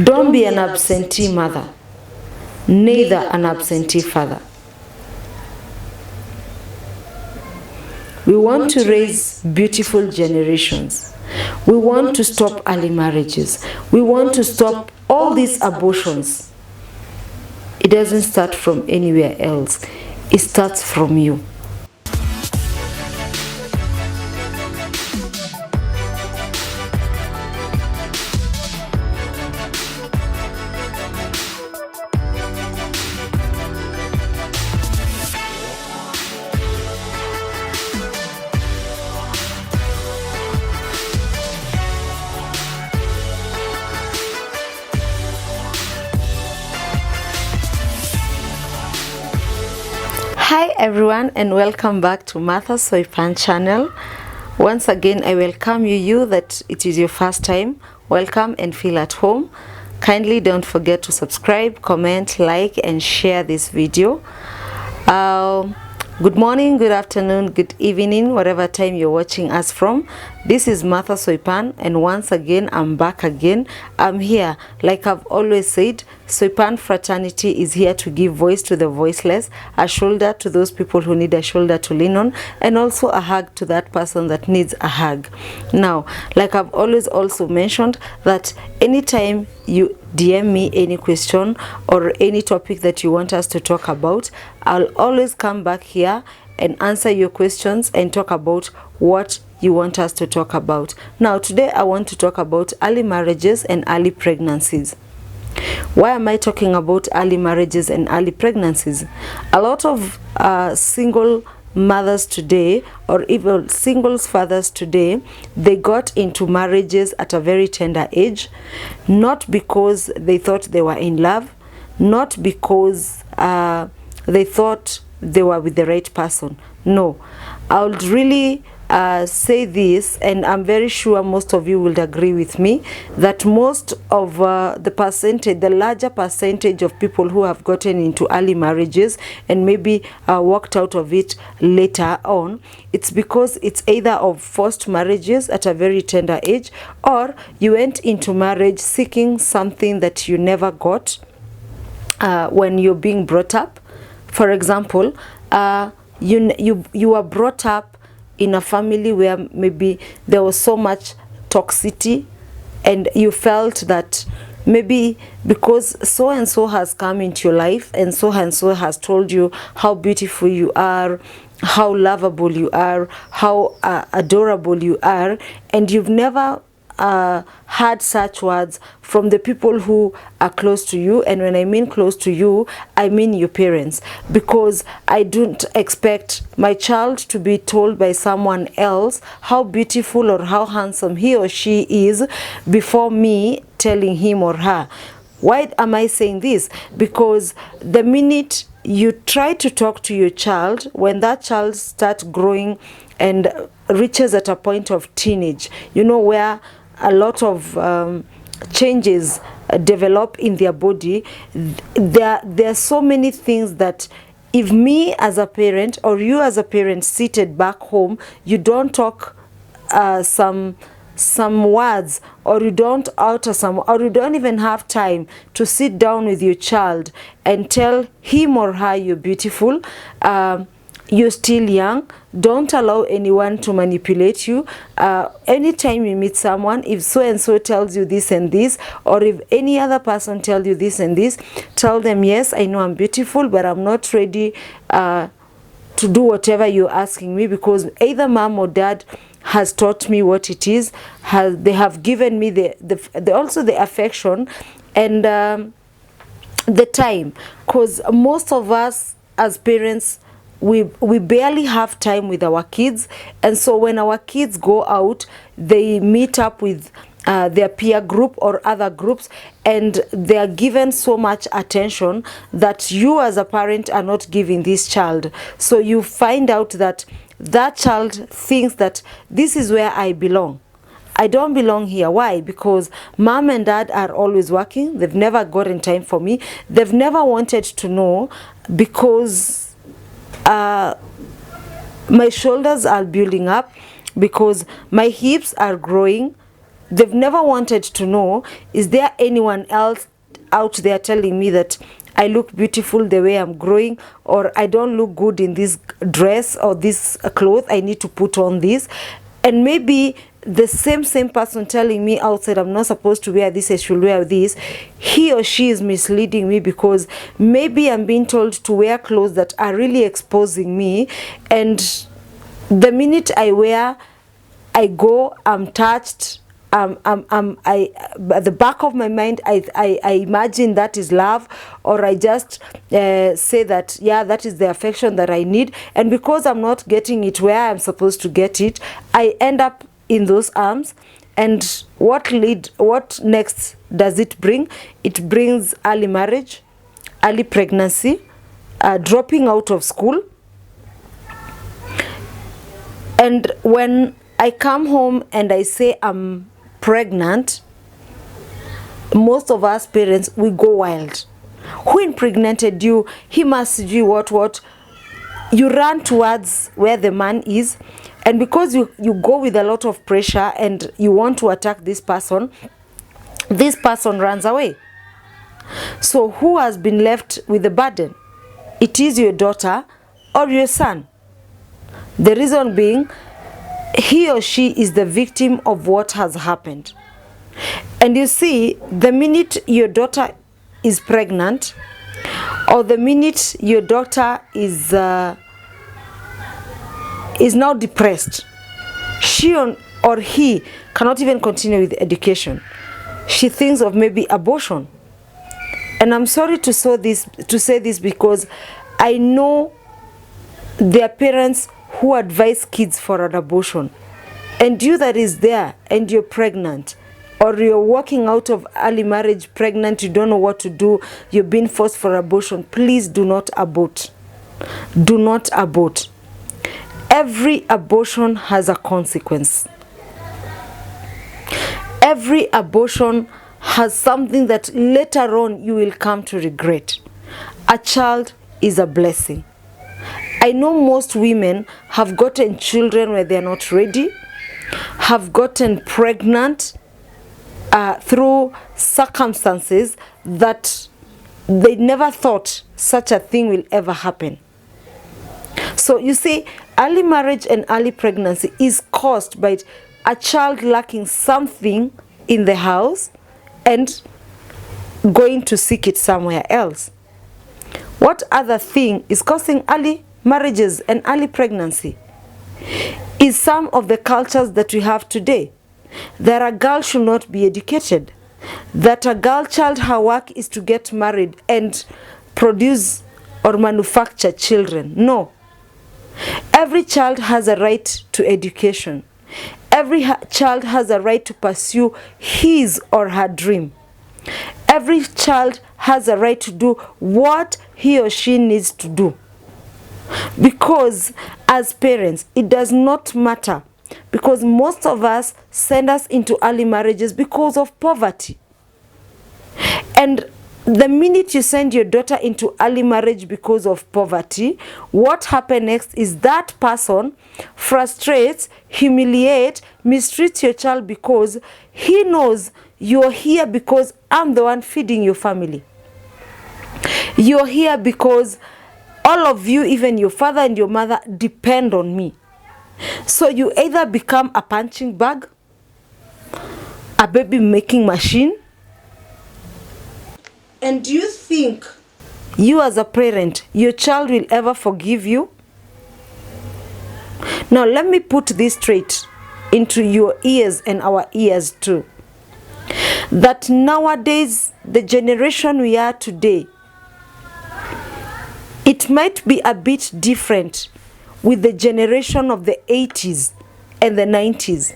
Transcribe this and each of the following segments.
Don't be an absentee mother, neither an absentee father. We want to raise beautiful generations. We want to stop early marriages. We want to stop all these abortions. It doesn't start from anywhere else. It starts from you. Hi everyone, and welcome back to Martha's Soy Pan channel. Once again, I welcome you that it is your first time. Welcome and feel at home. Kindly don't forget to subscribe, comment, like and share this video. Good morning, good afternoon, good evening, whatever time you're watching us from. This is Martha's Soy Pan, and once again I'm back again. I'm here, like I've always said. Soy Pan fraternity is here to give voice to the voiceless, a shoulder to those people who need a shoulder to lean on, and also a hug to that person that needs a hug. Now, like I've always also mentioned, that anytime you DM me any question or any topic that you want us to talk about, I'll always come back here and answer your questions and talk about what you want us to talk about. Now, today I want to talk about early marriages and early pregnancies. Why am I talking about early marriages and early pregnancies? A lot of single mothers today, or even single fathers today, they got into marriages at a very tender age, not because they thought they were in love, not because they thought they were with the right person. No, I would really say this, and I'm very sure most of you will agree with me, that most of the larger percentage of people who have gotten into early marriages and maybe walked out of it later on, it's because it's either of forced marriages at a very tender age, or you went into marriage seeking something that you never got when you're being brought up. For example, you were brought up in a family where maybe there was so much toxicity, and you felt that maybe because so and so has come into your life and so has told you how beautiful you are, how lovable you are, how adorable you are, and you've never heard such words from the people who are close to you. And when I mean close to you, I mean your parents, because I don't expect my child to be told by someone else how beautiful or how handsome he or she is before me telling him or her. Why am I saying this? Because the minute you try to talk to your child, when that child starts growing and reaches at a point of teenage, you know, where a lot of changes develop in their body, there are so many things that if me as a parent or you as a parent seated back home, you don't talk some words, or you don't utter some, or you don't even have time to sit down with your child and tell him or her you're beautiful, you're still young. Don't allow anyone to manipulate you. Anytime you meet someone, if so and so tells you this and this, or if any other person tells you this and this, tell them, yes, I know I'm beautiful, but I'm not ready to do whatever you're asking me, because either mom or dad has taught me what it is. They have given me also the affection and the time, because most of us as parents, we barely have time with our kids, and so when our kids go out, they meet up with their peer group or other groups, and they are given so much attention that you as a parent are not giving this child. So you find out that that child thinks that this is where I belong. I don't belong here. Why? Because mom and dad are always working. They've never gotten time for me. They've never wanted to know, because my shoulders are building up, because my hips are growing, they've never wanted to know, is there anyone else out there telling me that I look beautiful the way I'm growing, or I don't look good in this dress or this clothes, I need to put on this. And maybe the same person telling me outside I'm not supposed to wear this, I should wear this, he or she is misleading me, because maybe I'm being told to wear clothes that are really exposing me, and the minute I wear, I go, I'm touched, at the back of my mind, I imagine that is love, or I just say that, yeah, that is the affection that I need, and because I'm not getting it where I'm supposed to get it, I end up in those arms. And what next does it bring? It brings early marriage, early pregnancy, dropping out of school. And when I come home and I say I'm pregnant, most of us parents, we go wild. Who impregnated you? He must do what? You run towards where the man is, and because you go with a lot of pressure and you want to attack this person runs away. So who has been left with the burden? It is your daughter or your son. The reason being, he or she is the victim of what has happened. And you see, the minute your daughter is pregnant, or the minute your daughter is now depressed, she or he cannot even continue with education. She thinks of maybe abortion. And I'm sorry to say this because I know there are parents who advise kids for an abortion. And you that is there and you're pregnant, or you're walking out of early marriage pregnant, you don't know what to do, you're being forced for abortion, please do not abort. Do not abort. Every abortion has a consequence. Every abortion has something that later on you will come to regret. A child is a blessing. I know most women have gotten children where they're not ready, have gotten pregnant through circumstances that they never thought such a thing will ever happen. So you see, early marriage and early pregnancy is caused by a child lacking something in the house and going to seek it somewhere else. What other thing is causing early marriages and early pregnancy? Is some of the cultures that we have today, that a girl should not be educated, that a girl child, her work is to get married and produce or manufacture children. No. Every child has a right to education. Every child has a right to pursue his or her dream. Every child has a right to do what he or she needs to do. Because as parents, it does not matter, because most of us send us into early marriages because of poverty. And the minute you send your daughter into early marriage because of poverty, what happens next is that person frustrates, humiliates, mistreats your child because he knows you're here because I'm the one feeding your family. You're here because all of you, even your father and your mother, depend on me. So you either become a punching bag, a baby making machine. And do you think you as a parent, your child will ever forgive you? Now let me put this straight into your ears and our ears too. That nowadays, the generation we are today, it might be a bit different with the generation of the 80s and the 90s.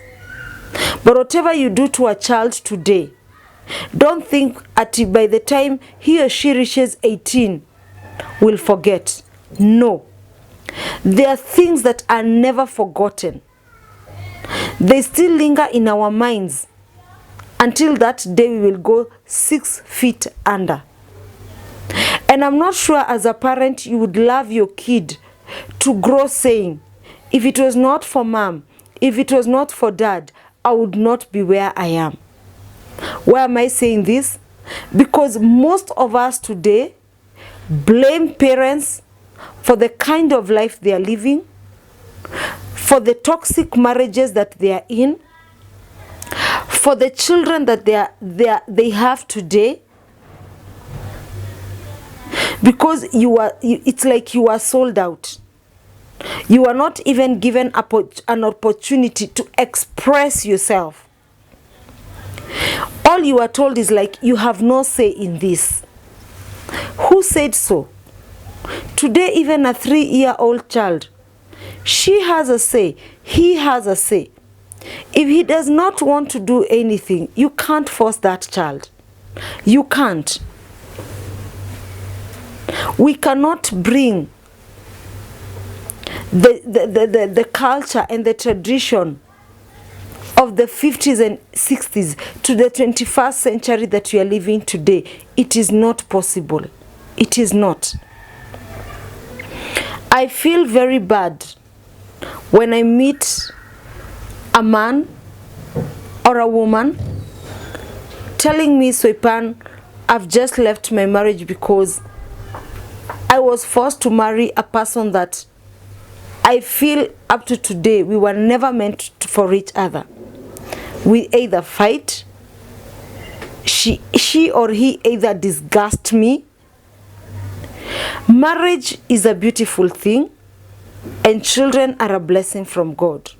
But whatever you do to a child today, don't think by the time he or she reaches 18, will forget. No. There are things that are never forgotten. They still linger in our minds until that day we will go 6 feet under. And I'm not sure as a parent you would love your kid to grow saying, if it was not for mom, if it was not for dad, I would not be where I am. Why am I saying this? Because most of us today blame parents for the kind of life they are living, for the toxic marriages that they are in, for the children that they have today, because it's like you are sold out. You are not even given an opportunity to express yourself. All you are told is like, you have no say in this. Who said so? Today, even a 3-year-old child, she has a say, he has a say. If he does not want to do anything, you can't force that child. You can't. We cannot bring the culture and the tradition of the 50s and 60s to the 21st century that we are living today. It is not possible. It is not. I feel very bad when I meet a man or a woman telling me, Soipan, I've just left my marriage because I was forced to marry a person that I feel up to today we were never meant for each other. We either fight, she or he either disgust me. Marriage is a beautiful thing, and children are a blessing from God.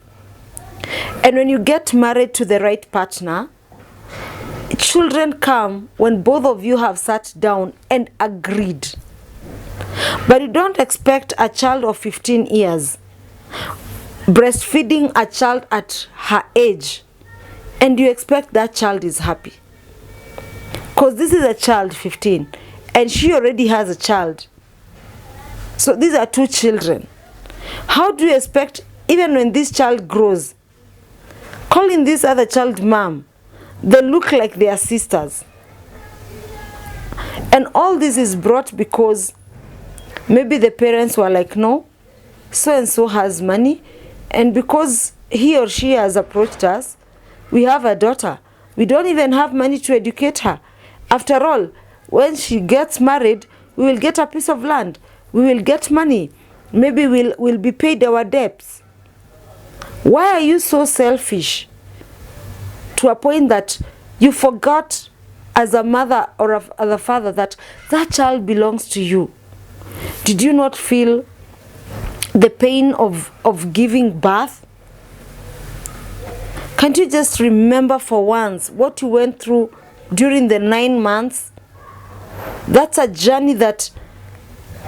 And when you get married to the right partner, children come when both of you have sat down and agreed. But you don't expect a child of 15 years breastfeeding a child at her age, and you expect that child is happy. Because this is a child 15 and she already has a child. So these are two children. How do you expect, even when this child grows, calling this other child mom, they look like they are sisters? And all this is brought because maybe the parents were like, no, so and so has money, and because he or she has approached us, we have a daughter. We don't even have money to educate her. After all, when she gets married, we will get a piece of land. We will get money. Maybe we'll be paid our debts. Why are you so selfish to a point that you forgot as a mother or as a father that that child belongs to you? Did you not feel the pain of giving birth? Can't you just remember for once what you went through during the 9 months? That's a journey that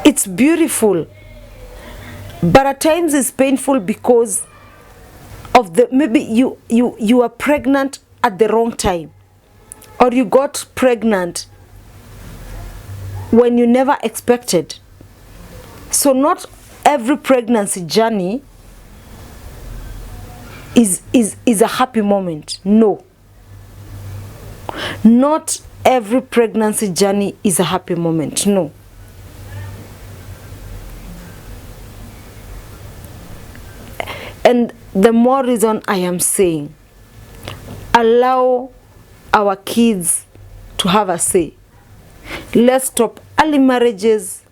it's beautiful, but at times it's painful because of the, maybe you are pregnant at the wrong time, or you got pregnant when you never expected. So not every pregnancy journey is a happy moment. No. Not every pregnancy journey is a happy moment. No. And the more reason I am saying, allow our kids to have a say. Let's stop early marriages.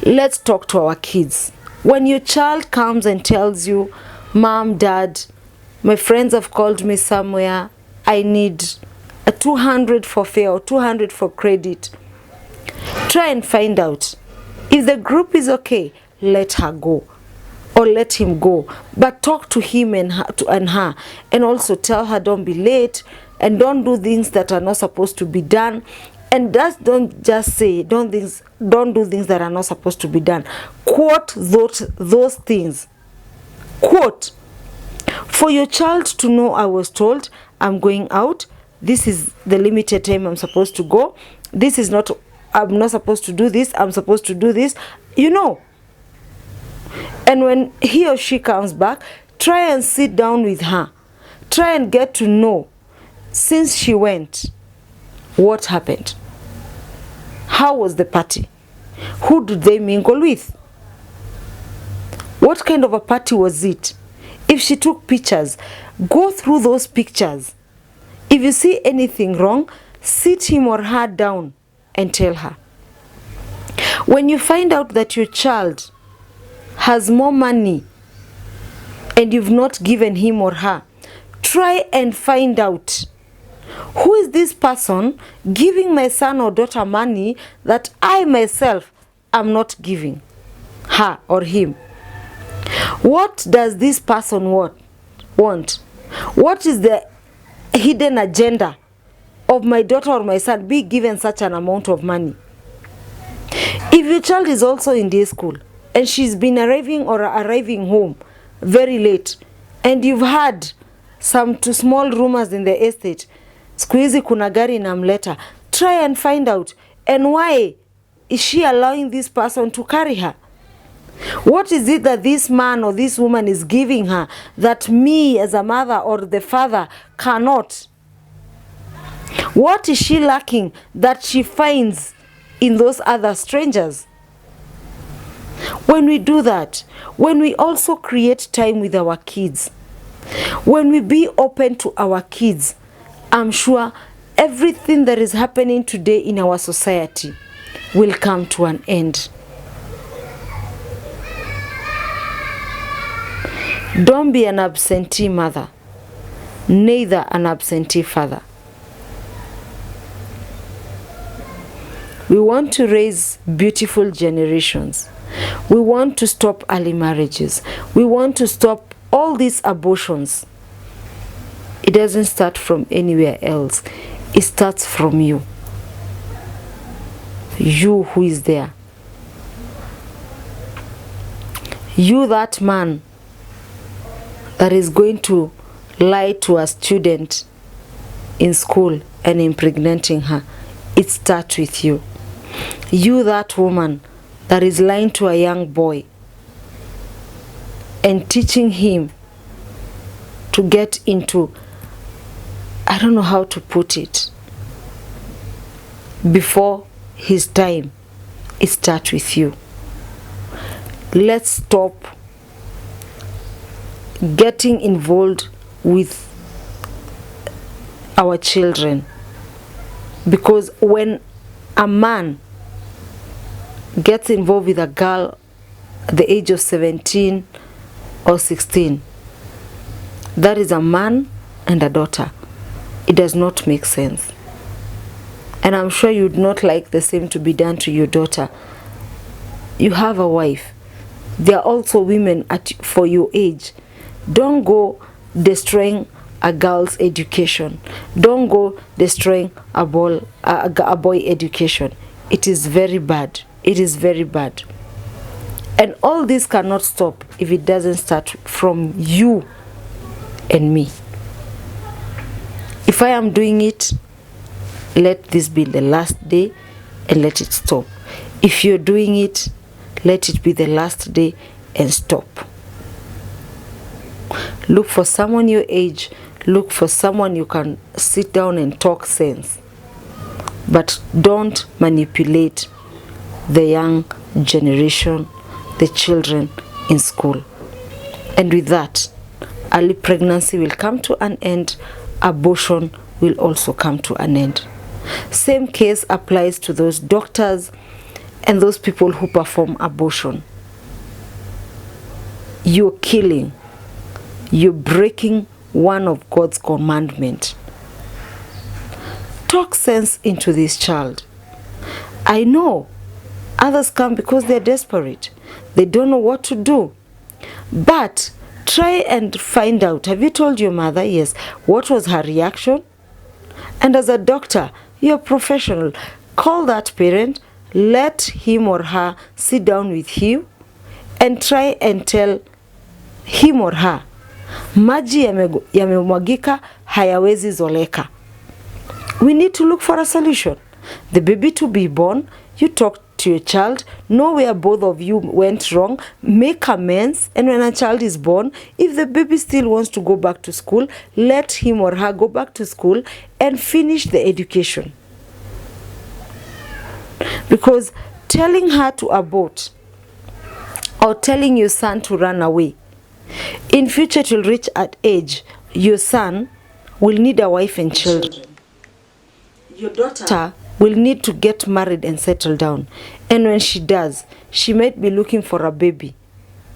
Let's talk to our kids. When your child comes and tells you, Mom, Dad, my friends have called me somewhere, I need a 200 for fare or 200 for credit, try and find out. If the group is okay, let her go or let him go. But talk to him and her, and also tell her don't be late and don't do things that are not supposed to be done. And don't just say don't do things that are not supposed to be done. Quote those things. Quote, for your child to know, I was told I'm going out. This is the limited time I'm supposed to go. This is not, I'm not supposed to do this. I'm supposed to do this. You know. And when he or she comes back, try and sit down with her. Try and get to know, since she went, what happened? How was the party? Who did they mingle with? What kind of a party was it? If she took pictures, go through those pictures. If you see anything wrong, sit him or her down and tell her. When you find out that your child has more money and you've not given him or her, try and find out, who is this person giving my son or daughter money that I myself am not giving her or him? What does this person want? What is the hidden agenda of my daughter or my son be given such an amount of money? If your child is also in day school and she's been arriving home very late, and you've had some two small rumors in the estate, siku hizi kuna gari inamleta, try and find out, and why is she allowing this person to carry her? What is it that this man or this woman is giving her that me as a mother or the father cannot? What is she lacking that she finds in those other strangers? When we do that, when we also create time with our kids, when we be open to our kids, I'm sure everything that is happening today in our society will come to an end. Don't be an absentee mother, neither an absentee father. We want to raise beautiful generations. We want to stop early marriages. We want to stop all these abortions. It doesn't start from anywhere else. It starts from you. You who is there. You, that man that is going to lie to a student in school and impregnating her. It starts with you. You, that woman that is lying to a young boy and teaching him to get into, I don't know how to put it, before his time. It starts with you. Let's stop getting involved with our children, because when a man gets involved with a girl at the age of 17 or 16, that is a man and a daughter. It does not make sense. And I'm sure you'd not like the same to be done to your daughter. You have a wife. There are also women for your age. Don't go destroying a girl's education. Don't go destroying a boy education. It is very bad. It is very bad. And all this cannot stop if it doesn't start from you and me. If I am doing it, let this be the last day and let it stop. If you're doing it, let it be the last day and stop. Look for someone your age. Look for someone you can sit down and talk sense. But don't manipulate the young generation, the children in school. And with that, early pregnancy will come to an end. Abortion will also come to an end. Same case applies to those doctors and those people who perform abortion. You're killing. You're breaking one of God's commandments. Talk sense into this child. I know others come because they're desperate. They don't know what to do. But try and find out. Have you told your mother? Yes. What was her reaction? And as a doctor, you're a professional. Call that parent. Let him or her sit down with you and try and tell him or her, maji yamemwagika hayawezi zoleka. We need to look for a solution. The baby to be born, you talk to your child, know where both of you went wrong, make amends, and when a child is born, if the baby still wants to go back to school, let him or her go back to school and finish the education. Because telling her to abort or telling your son to run away In future, it will reach at age, your son will need a wife and children. Your daughter will need to get married and settle down. And when she does, she might be looking for a baby.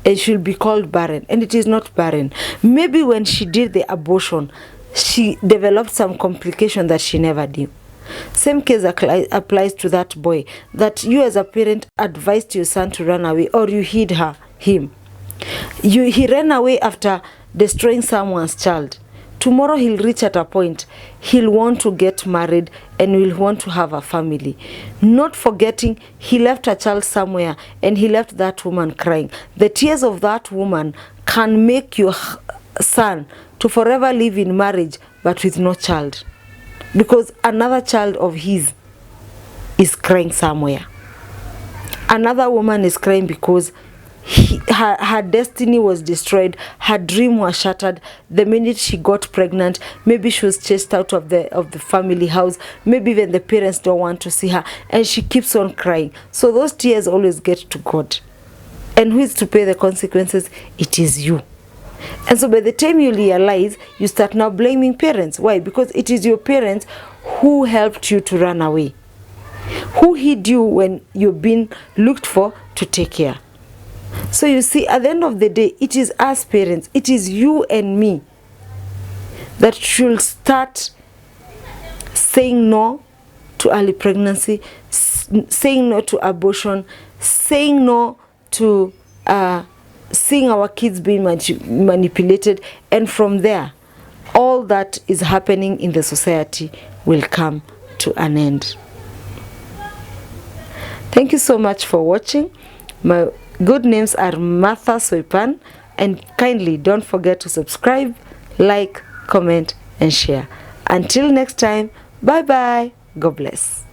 And she'll be called barren. And it is not barren. Maybe when she did the abortion, she developed some complication that she never knew. Same case applies to that boy, that you as a parent advised your son to run away, or you hid him. He ran away after destroying someone's child. Tomorrow he'll reach at a point, he'll want to get married and will want to have a family. Not forgetting he left a child somewhere and he left that woman crying. The tears of that woman can make your son to forever live in marriage but with no child. Because another child of his is crying somewhere. Another woman is crying because her destiny was destroyed, her dream was shattered the minute she got pregnant. Maybe she was chased out of the family house, maybe even the parents don't want to see her, and she keeps on crying. So those tears always get to God, and who is to pay the consequences? It is you. And so by the time you realize, you start now blaming parents. Why? Because it is your parents who helped you to run away, who hid you when you've been looked for to take care. So you see, at the end of the day, it is us parents, it is you and me that should start saying no to early pregnancy, saying no to abortion, saying no to seeing our kids being manipulated. And from there, all that is happening in the society will come to an end. Thank you so much for watching. My good names are Martha Soipan, and kindly don't forget to subscribe, like, comment, and share. Until next time, bye bye. God bless.